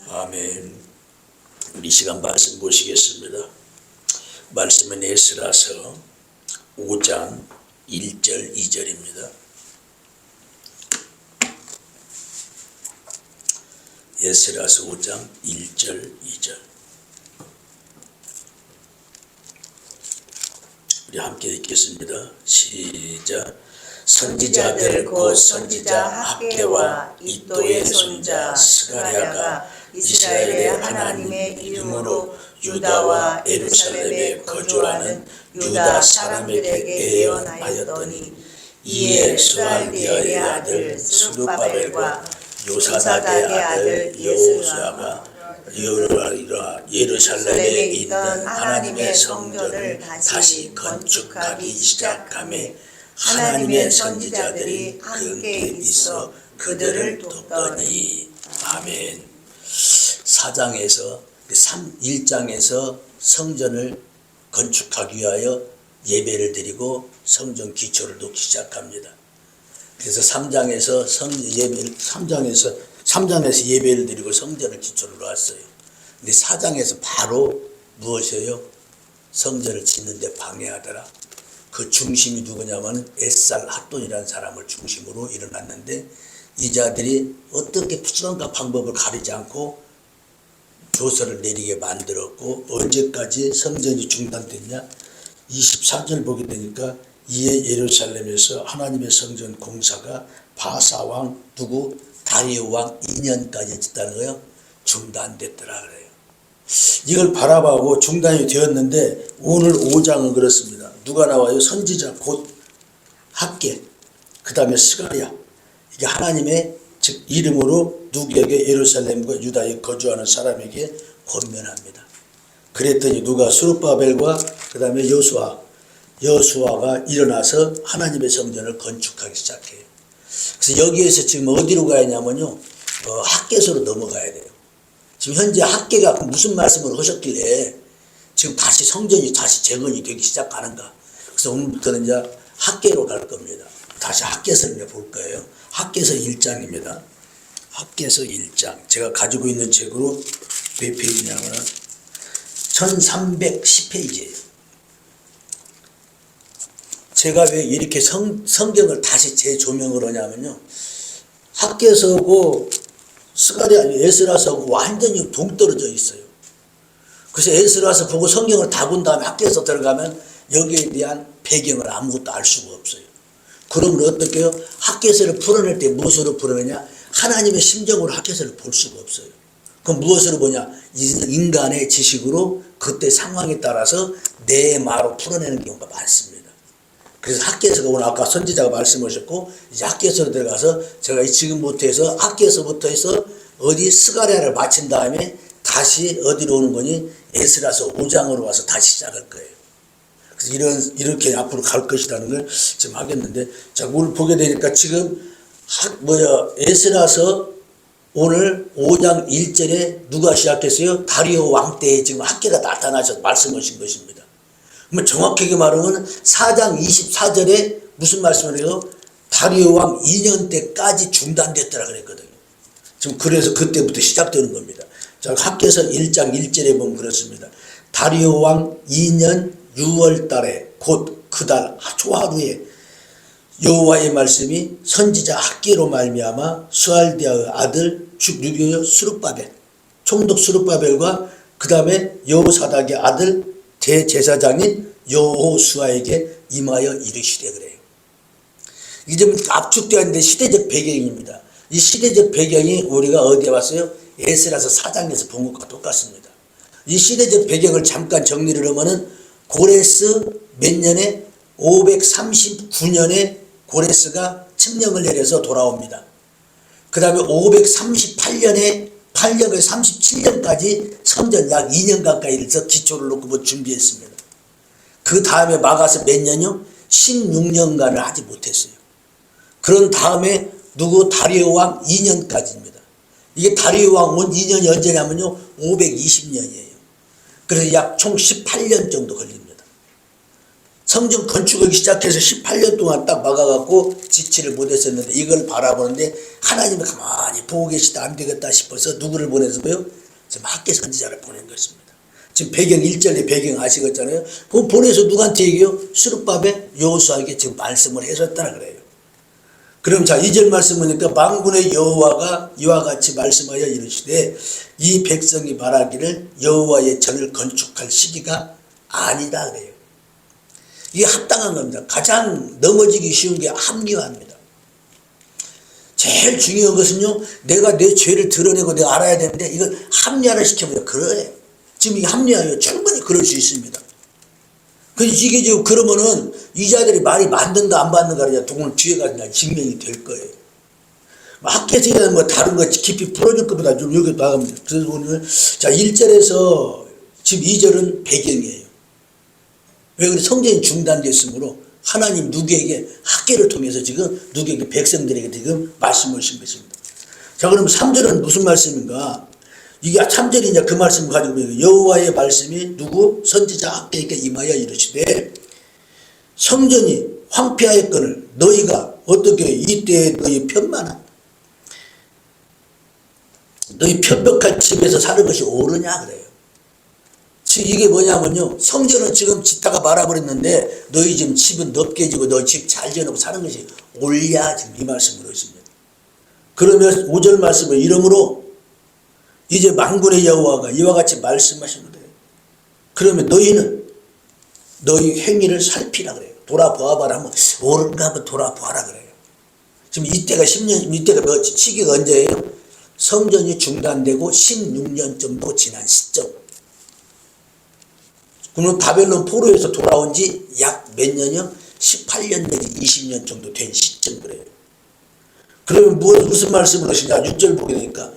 아멘. 우리 시간 말씀 보시겠습니다. 말씀은 에스라서 5장 1절 2절입니다. 에스라서 5장 1절 2절. 우리 함께 읽겠습니다. 시작. 선지자들 곧 선지자 학개와 이도의 손자 스가랴가 이스라엘의 하나님의 이름으로 유다와 예루살렘에 거주하는 유다 사람들에게 예언하였더니, 이에 스알디아의 아들 스룹바벨과 요사닥의 아들 여호수아가 예루살렘에 있는 하나님의 성전을 다시 건축하기 시작하매 하나님의 선지자들이 함께 있어 그들을 돕더니. 아멘. 4장에서 1장에서 성전을 건축하기 위하여 예배를 드리고 성전 기초를 놓기 시작합니다. 그래서 3장에서 예배를 드리고 성전을 기초로 놓았어요. 근데 4장에서 바로 무엇이에요? 성전을 짓는데 방해하더라. 그 중심이 누구냐면 에살 핫돈이라는 사람을 중심으로 일어났는데, 이 자들이 어떻게 수단과 방법을 가리지 않고 조서를 내리게 만들었고, 언제까지 성전이 중단됐냐? 24절 보게 되니까, 이에 예루살렘에서 하나님의 성전 공사가 바사왕 누구 다리오 왕 2년까지 했다는 거예요. 중단됐더라 그래요. 이걸 바라보고 중단이 되었는데, 오늘 5장은 그렇습니다. 누가 나와요? 선지자 곧 학개, 그 다음에 스가랴. 이게 하나님의 즉 이름으로 누구에게? 예루살렘과 유다에 거주하는 사람에게 권면합니다. 그랬더니 누가? 스룹바벨과 그 다음에 여수아가 일어나서 하나님의 성전을 건축하기 시작해요. 그래서 여기에서 지금 어디로 가야 하냐면요, 학개서로 넘어가야 돼요. 지금 현재 학개가 무슨 말씀을 하셨길래 지금 다시 성전이 다시 재건이 되기 시작하는가? 그래서 오늘부터는 이제 학개로 갈 겁니다. 다시 학개서를 볼 거예요. 학개서 1장입니다. 학개서 1장. 제가 가지고 있는 책으로 몇 페이지냐면 1310페이지예요. 제가 왜 이렇게 성경을 다시 재조명을 하냐면요, 학개서고 스가랴, 에스라서하고 완전히 동떨어져 있어요. 그래서 에스라서 보고 성경을 다 본 다음에 학개서 들어가면 여기에 대한 배경을 아무것도 알 수가 없어요. 그러면 어떻게 해요? 학개서를 풀어낼 때 무엇으로 풀어내냐? 하나님의 심정으로 학개서를 볼 수가 없어요. 그럼 무엇으로 보냐? 인간의 지식으로 그때 상황에 따라서 내 말로 풀어내는 경우가 많습니다. 그래서 학개서가 오늘 아까 선지자가 말씀하셨고, 이제 학개서로 들어가서 제가 지금부터 해서 학개서부터 해서 어디 스가랴를 마친 다음에 다시 어디로 오는 거니? 에스라서 5장으로 와서 다시 시작할 거예요. 그래서 이렇게 앞으로 갈 것이라는 걸 지금 하겠는데, 자, 오늘 보게 되니까 지금 에스라서 오늘 5장 1절에 누가 시작했어요? 다리오 왕 때에 지금 학개가 나타나셔서 말씀하신 것입니다. 그러면 정확하게 말하면 4장 24절에 무슨 말씀을 해요? 다리오 왕 2년 때까지 중단됐더라 그랬거든요. 지금 그래서 그때부터 시작되는 겁니다. 자, 학개서 1장 1절에 보면 그렇습니다. 다리오 왕 2년 6월 달에 곧 그 달 초하루에 여호와의 말씀이 선지자 학개로 말미암아 스알디아의 아들 누구요? 스룹바벨, 총독 스룹바벨과 그 다음에 여호사닥의 아들 대제사장인 여호수아에게 임하여 이르시되 그래요. 이게 좀 압축되어 있는데 시대적 배경입니다. 이 시대적 배경이 우리가 어디에 왔어요? 에스라서 4장에서 본 것과 똑같습니다. 이 시대적 배경을 잠깐 정리를 하면은 고레스 몇 년에? 539년에 고레스가 칙령을 내려서 돌아옵니다. 그 다음에 538년에 8년에 37년까지 성전 약 2년 가까이를 해서 기초를 놓고 준비했습니다. 그 다음에 막아서 몇 년요? 16년간을 하지 못했어요. 그런 다음에 누구? 다리오 왕 2년까지입니다. 이게 다리오 왕 온 2년이 언제냐면요, 520년이에요. 그래서 약 총 18년 정도 걸립니다. 성전 건축하기 시작해서 18년 동안 딱 막아갖고 지치를 못했었는데 이걸 바라보는데 하나님이 가만히 보고 계시다 안 되겠다 싶어서 누구를 보내서요? 지금 학계 선지자를 보낸 것입니다. 지금 배경 1절의 배경 아시겠잖아요. 그 보내서 누구한테 얘기해요? 스룹바벨 여호수아에게 지금 말씀을 해줬다라 그래요. 그럼 자 2절 말씀 보니까 만군의 여호와가 이와 같이 말씀하여 이르시되 이 백성이 말하기를 여호와의 전을 건축할 시기가 아니다 그래요. 이게 합당한 겁니다. 가장 넘어지기 쉬운 게 합리화입니다. 제일 중요한 것은요, 내가 내 죄를 드러내고 내가 알아야 되는데 이걸 합리화를 시켜보자. 그래. 지금 이 합리화요. 충분히 그럴 수 있습니다. 그래서 이게 지금 그러면은 이 자들이 말이 맞는가 안 맞는가 그냥 오늘 뒤에 가서 증명이 될 거예요. 학계에서 뭐 다른 거 깊이 풀어줄 것보다 좀 여기 나갑니다. 그래서 오늘 자 1절에서 지금 2절은 배경이에요. 왜 그래? 성전이 중단됐으므로 하나님 누구에게 학계를 통해서 지금 누구에게 백성들에게 지금 말씀을 하신 것입니다. 자 그럼 3절은 무슨 말씀인가? 이게 3절이냐 그 말씀을 가지고 여호와의 말씀이 누구? 선지자 학계에게 임하여 이르시되 성전이 황폐하였거늘 너희가 어떻게 이때에 너희 편만한 너희 편벽한 집에서 사는 것이 옳으냐 그래요. 지금 이게 뭐냐면요. 성전은 지금 짓다가 말아버렸는데 너희 지금 집은 넓게 지고 너희 집 잘 지어놓고 사는 것이 옳냐 지금 이 말씀을 하십니다. 그러면 5절 말씀을 이러므로 이제 만군의 여호와가 이와 같이 말씀하시는 거예요. 그러면 너희는 너희 행위를 살피라 그래요. 돌아보아봐라 하면 옳은가 한번 돌아보아라 그래요. 지금 이때가 10년 이때가 몇 시기가 언제예요? 성전이 중단되고 16년 정도 지난 시점. 그러면 바벨론 포로에서 돌아온 지 약 몇 년이요? 18년 내지 20년 정도 된 시점 그래요. 그러면 무슨 말씀을 하시냐? 6절 보게 되니까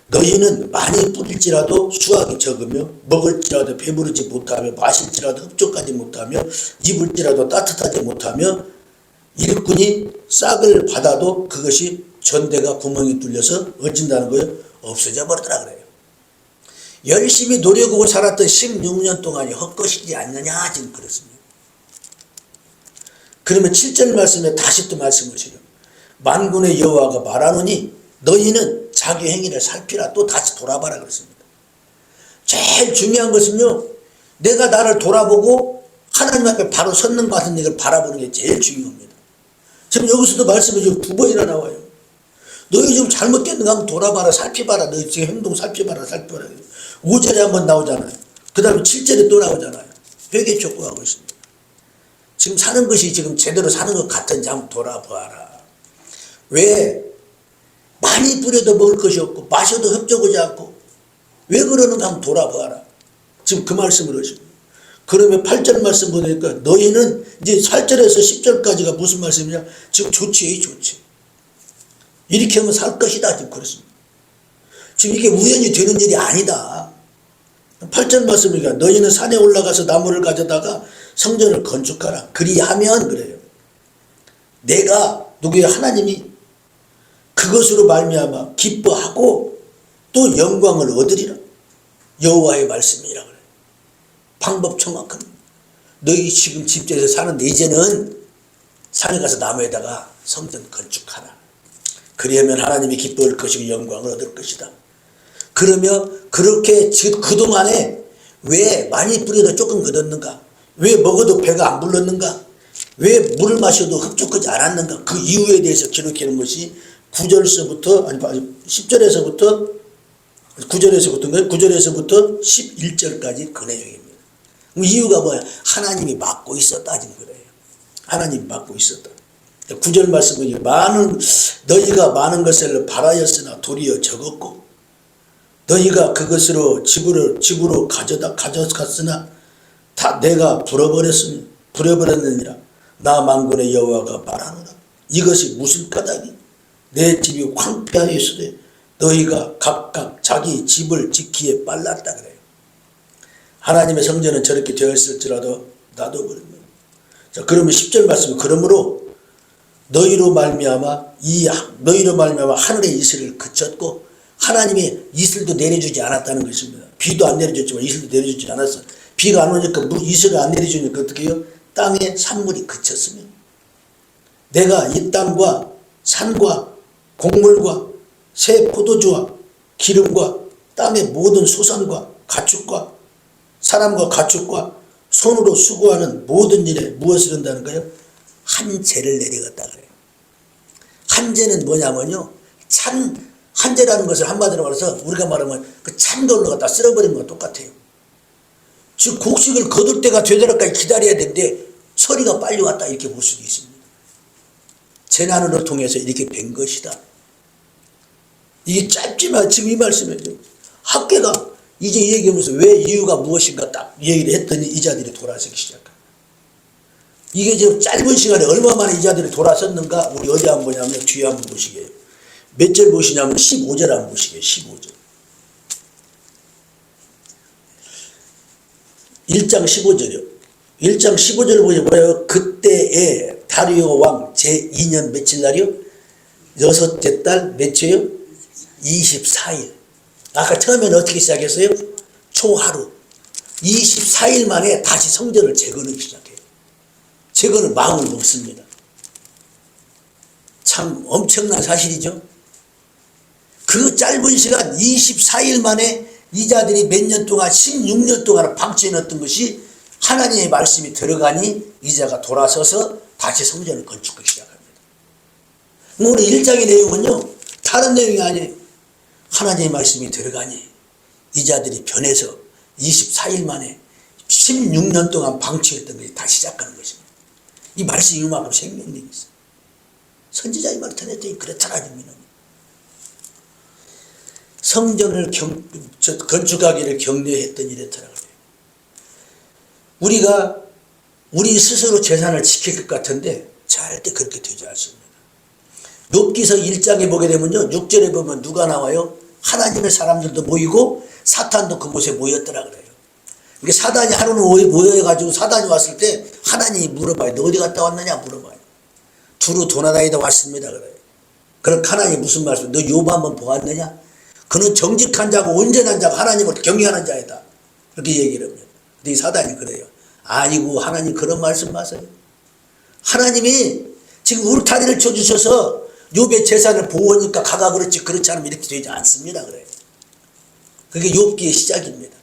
너희는 많이 뿌릴지라도 수확이 적으며 먹을지라도 배부르지 못하며 마실지라도 흡족하지 못하며 입을지라도 따뜻하지 못하며 일꾼이 싹을 받아도 그것이 전대가 구멍이 뚫려서 어진다는 거예요. 없어져 버리더라 그래요. 열심히 노력하고 살았던 16년 동안이 헛것이지 않느냐 지금 그렇습니다. 그러면 7절 말씀에 다시 또 말씀하시죠. 만군의 여호와가 말하노니 너희는 자기 행위를 살피라. 또 다시 돌아봐라 그랬습니다. 제일 중요한 것은요, 내가 나를 돌아보고 하나님 앞에 바로 섰는 것 같은 이걸 바라보는 게 제일 중요합니다. 지금 여기서도 말씀이 지금 2번이나 나와요. 너희 좀 잘못됐는가 한번 돌아봐라, 살펴봐라. 너희 지금 행동 살펴봐라, 살펴봐라. 5절에 한번 나오잖아요. 그 다음에 7절에 또 나오잖아요. 회개 촉구하고 있습니다. 지금 사는 것이 지금 제대로 사는 것 같은지 한번 돌아봐라. 왜? 많이 뿌려도 먹을 것이 없고 마셔도 흡족하지 않고 왜 그러는가 한번 돌아봐라. 지금 그 말씀을 하십니다. 그러면 8절 말씀 보니까 너희는 이제 8절에서 10절까지가 무슨 말씀이냐? 지금 좋지, 좋지. 이렇게 하면 살 것이다. 지금 그렇습니다. 지금 이게 우연히 되는 일이 아니다. 8절 말씀이니까 너희는 산에 올라가서 나무를 가져다가 성전을 건축하라. 그리하면 그래요. 내가 누구의 하나님이 그것으로 말미암아 기뻐하고 또 영광을 얻으리라. 여호와의 말씀이라 그래요. 방법 정확한. 너희 지금 집에서 사는데 이제는 산에 가서 나무에다가 성전 건축하라. 그리하면 하나님이 기뻐할 것이고 영광을 얻을 것이다. 그러면 그렇게 그동안에 왜 많이 뿌려도 조금 거뒀는가? 왜 먹어도 배가 안 불렀는가? 왜 물을 마셔도 흡족하지 않았는가? 그 이유에 대해서 기록하는 것이 9절에서부터 아니 10절에서부터 9절에서부터 11절까지 그 내용입니다. 이유가 뭐야? 하나님이 막고 있었다 지금 그래요. 하나님이 막고 있었다. 9절 말씀은 너희가 많은 것을 바라였으나 도리어 적었고 너희가 그것으로 집으로 가져갔으나 다 내가 불어버렸느니라. 나 만군의 여호와가 말하노라. 이것이 무슨 까닭이? 내 집이 황폐하였으되 너희가 각각 자기 집을 지키기에 빨랐다 그래요. 하나님의 성전은 저렇게 되었을지라도 놔둬버립니다. 자, 그러면 10절 말씀, 그러므로 너희로 말미암아 하늘의 이슬을 그쳤고 하나님이 이슬도 내려주지 않았다는 것입니다. 비도 안 내려줬지만 이슬도 내려주지 않았어. 비가 안 오니까 이슬을 안 내려주니까 어떻게 해요? 땅에 산물이 그쳤으면 내가 이 땅과 산과 곡물과 새 포도주와 기름과 땅의 모든 소산과 가축과 사람과 가축과 손으로 수고하는 모든 일에 무엇을 한다는 거예요? 한 재를 내려갔다 그래요. 한 재는 뭐냐면요, 한 재라는 것을 한마디로 말해서 우리가 말하면 그 찬돌로 갖다 쓸어버리는 거 똑같아요. 즉 곡식을 거둘 때가 되도록까지 기다려야 되는데 서리가 빨리 왔다 이렇게 볼 수도 있습니다. 재난으로 통해서 이렇게 된 것이다. 이게 짧지만 지금 이 말씀이죠. 학계가 이제 얘기하면서 왜 이유가 무엇인가 딱 얘기를 했더니 이 자들이 돌아서기 시작합니다. 이게 지금 짧은 시간에 얼마 만에 이 자들이 돌아섰는가 우리 어디 한번 보냐면 뒤에 한번 보시게요. 몇 절 보시냐면 15절 한번 보시게요. 15절. 1장 15절이요. 1장 15절을 보시면 뭐예요? 그때에 다리오 왕 제2년 며칠 날이요? 여섯째 달 며칠요? 24일. 아까 처음에는 어떻게 시작했어요? 초하루. 24일 만에 다시 성전을 재건하기 시작해요. 재건을 마음을 먹습니다. 참 엄청난 사실이죠. 그 짧은 시간 24일 만에 이 자들이 몇 년 동안 16년 동안 방치해 놨던 것이 하나님의 말씀이 들어가니 이자가 돌아서서 다시 성전을 건축하기 시작합니다. 오늘 1장의 내용은요 다른 내용이 아니에요. 하나님의 말씀이 들어가니 이 자들이 변해서 24일 만에 16년 동안 방치했던 것이 다시 시작하는 것입니다. 이 말씀이 이만큼 생명력이 있어요. 선지자의 말을 전했더니 그렇잖아. 성전을 건축하기를 격려했던 이랬더라고요. 우리가 우리 스스로 재산을 지킬 것 같은데 절대 그렇게 되지 않습니다. 욥기서 1장에 보게 되면요 6절에 보면 누가 나와요? 하나님의 사람들도 모이고 사탄도 그곳에 모였더라 그래요. 이게 사단이 하루는 모여가지고 사단이 왔을 때 하나님이 물어봐요. 너 어디 갔다 왔느냐 물어봐요. 두루 도나다니다 왔습니다 그래요. 그럼 하나님이 무슨 말씀? 너 욥 한번 보았느냐? 그는 정직한 자고 온전한 자고 하나님을 경외하는 자이다. 그렇게 얘기를 합니다. 근데 사단이 그래요. 아니고 하나님 그런 말씀 마세요. 하나님이 지금 울타리를 쳐주셔서 욥의 재산을 보호하니까 가가 그렇지 그렇지 않으면 이렇게 되지 않습니다. 그래요. 그게 욥기의 시작입니다.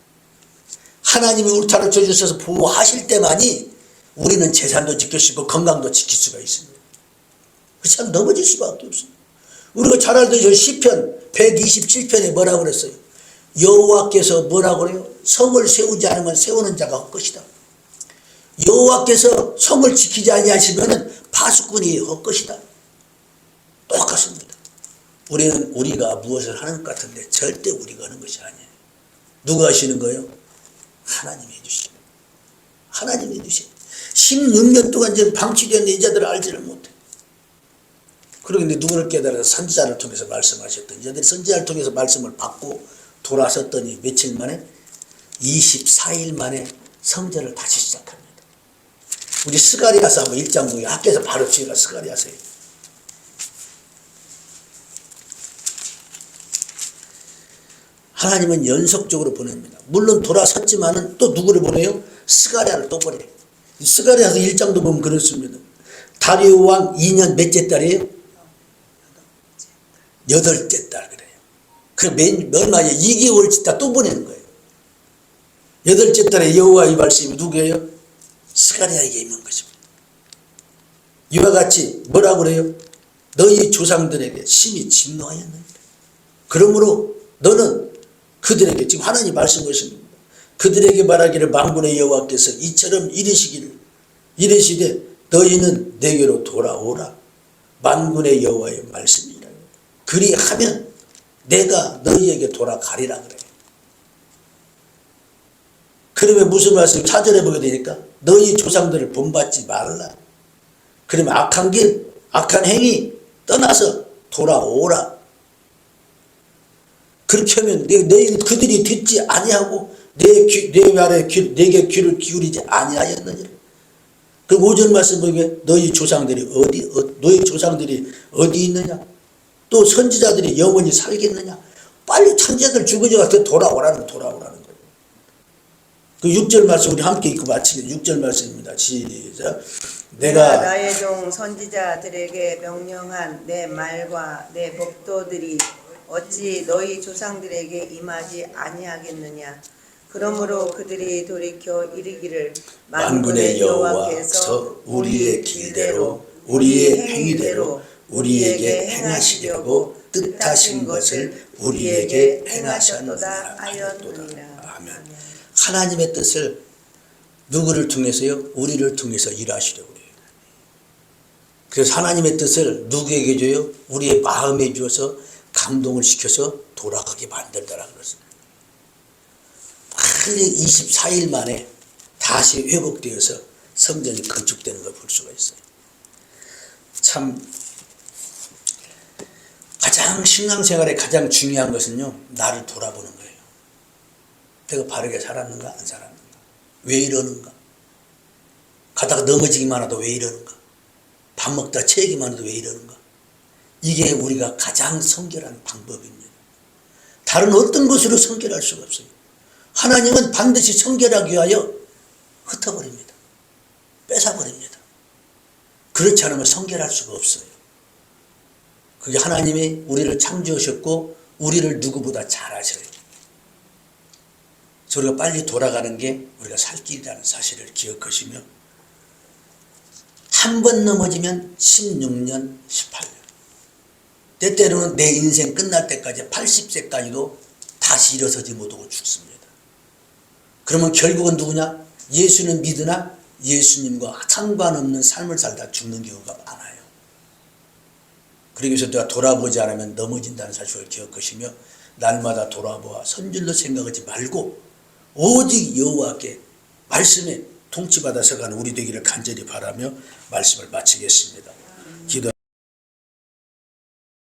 하나님이 울타리를 쳐주셔서 보호하실 때만이 우리는 재산도 지킬 수 있고 건강도 지킬 수가 있습니다. 그렇지 않으면 넘어질 수밖에 없습니다. 우리가 잘 알던 시편 127편에 뭐라고 그랬어요? 여호와께서 뭐라고 그래요? 성을 세우지 않으면 세우는 자가 헛것이다. 여호와께서 성을 지키지 아니하시면 파수꾼이 헛것이다. 똑같습니다. 우리가 무엇을 하는 것 같은데 절대 우리가 하는 것이 아니에요. 누가 하시는 거예요? 하나님이 해주시는 거예요. 하나님이 해주시는 거예요. 16년 동안 지금 방치된 이자들을 알지를 못해. 그런데 누구를 깨달아서 선지자를 통해서 말씀하셨더니 이자들이 선지자를 통해서 말씀을 받고 돌아섰더니 며칠 만에 24일 만에 성전을 다시 시작합니다. 우리 스가랴서 한번 1장 보기 학교에서 바로 뒤가 스가랴서예요. 하나님은 연속적으로 보냅니다. 물론 돌아섰지만은 또 누구를 보내요? 스가랴를 또 보내요. 스가랴서 1장도 보면 그렇습니다. 다리오 왕 2년 몇째 달이에요? 8째 달 그래요. 그 얼마에 2개월째 달 또 보내는 거예요. 8째 달에 여호와의 말씀이 누구예요? 스가랴에게 있는 것입니다. 이와 같이 뭐라고 그래요? 너희 조상들에게 심히 진노하였느니라. 그러므로 너는 그들에게 지금 하나님 말씀하십니다. 그들에게 말하기를 만군의 여호와께서 이처럼 이르시되 너희는 내게로 돌아오라. 만군의 여호와의 말씀이라. 그리하면 내가 너희에게 돌아가리라 그래요. 그러면 무슨 말씀? 4절에 보게 되니까 너희 조상들을 본받지 말라. 그러면 악한 길, 악한 행위 떠나서 돌아오라. 그렇게 하면 그들이 듣지 아니하고 내 말에 내게 귀를 기울이지 아니하였느니라. 그 5절 말씀 보면 너희 조상들이 어디 있느냐? 또 선지자들이 영원히 살겠느냐? 빨리 천재들 죽어져 가서 돌아오라는 거예요. 그 6절 말씀 우리 함께 읽고 마치겠습니다. 6절 말씀입니다. 시작. 내가 나의 종 선지자들에게 명령한 내 말과 내 법도들이 어찌 너희 조상들에게 임하지 아니하겠느냐. 그러므로 그들이 돌이켜 이르기를 만군의 여호와께서 우리의 길대로 우리의 행위대로 우리에게 행하시려고 뜻하신 것을 우리에게 행하셨도다 하였노라. 아멘. 하나님의 뜻을 누구를 통해서요? 우리를 통해서 일하시려고 해요. 그래서 하나님의 뜻을 누구에게 줘요? 우리의 마음에 주어서 감동을 시켜서 돌아가게 만들더라 그랬습니다. 빨리 24일 만에 다시 회복되어서 성전이 건축되는 걸 볼 수가 있어요. 참 가장 신앙생활에 가장 중요한 것은요, 나를 돌아보는 거예요. 내가 바르게 살았는가 안 살았는가, 왜 이러는가, 가다가 넘어지기만 하도 왜 이러는가, 밥 먹다 체기만 해도 왜 이러는가. 이게 우리가 가장 성결한 방법입니다. 다른 어떤 것으로 성결할 수가 없어요. 하나님은 반드시 성결하기 위하여 흩어버립니다. 뺏어버립니다. 그렇지 않으면 성결할 수가 없어요. 그게 하나님이 우리를 창조하셨고 우리를 누구보다 잘 아셔요. 우리가 빨리 돌아가는 게 우리가 살 길이라는 사실을 기억하시며, 한 번 넘어지면 16년, 18년, 때때로는 내 인생 끝날 때까지 80세까지도 다시 일어서지 못하고 죽습니다. 그러면 결국은 누구냐? 예수는 믿으나 예수님과 상관없는 삶을 살다 죽는 경우가 많아요. 그러기 위해서 내가 돌아보지 않으면 넘어진다는 사실을 기억하시며, 날마다 돌아보아 선줄로 생각하지 말고 오직 여호와께 말씀에 통치받아서 가는 우리 되기를 간절히 바라며 말씀을 마치겠습니다.